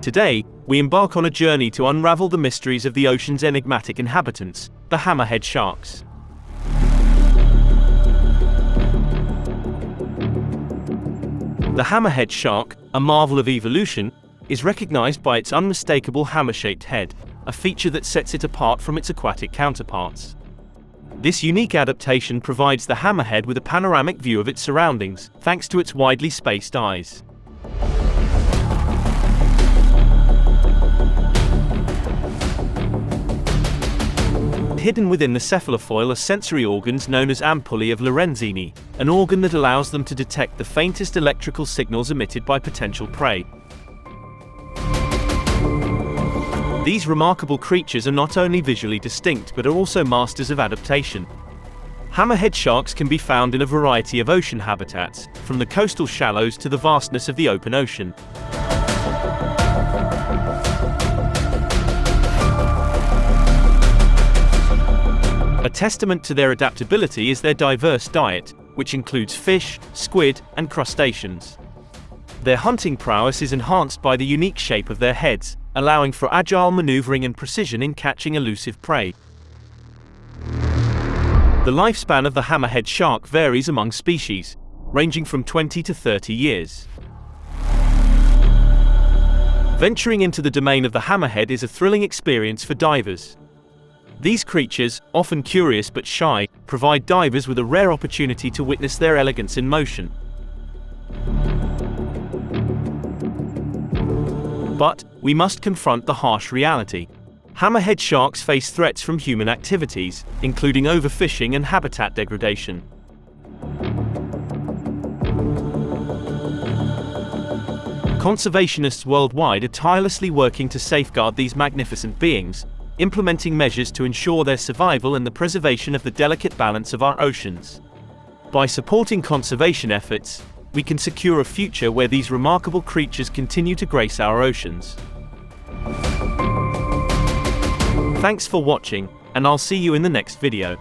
Today, we embark on a journey to unravel the mysteries of the ocean's enigmatic inhabitants, the hammerhead sharks. The hammerhead shark, a marvel of evolution, is recognized by its unmistakable hammer-shaped head, a feature that sets it apart from its aquatic counterparts. This unique adaptation provides the hammerhead with a panoramic view of its surroundings, thanks to its widely spaced eyes. Hidden within the cephalofoil are sensory organs known as ampullae of Lorenzini, an organ that allows them to detect the faintest electrical signals emitted by potential prey. These remarkable creatures are not only visually distinct but are also masters of adaptation. Hammerhead sharks can be found in a variety of ocean habitats, from the coastal shallows to the vastness of the open ocean. A testament to their adaptability is their diverse diet, which includes fish, squid, and crustaceans. Their hunting prowess is enhanced by the unique shape of their heads, allowing for agile maneuvering and precision in catching elusive prey. The lifespan of the hammerhead shark varies among species, ranging from 20 to 30 years. Venturing into the domain of the hammerhead is a thrilling experience for divers. These creatures, often curious but shy, provide divers with a rare opportunity to witness their elegance in motion. But we must confront the harsh reality. Hammerhead sharks face threats from human activities, including overfishing and habitat degradation. Conservationists worldwide are tirelessly working to safeguard these magnificent beings, implementing measures to ensure their survival and the preservation of the delicate balance of our oceans. By supporting conservation efforts, we can secure a future where these remarkable creatures continue to grace our oceans. Thanks for watching, and I'll see you in the next video.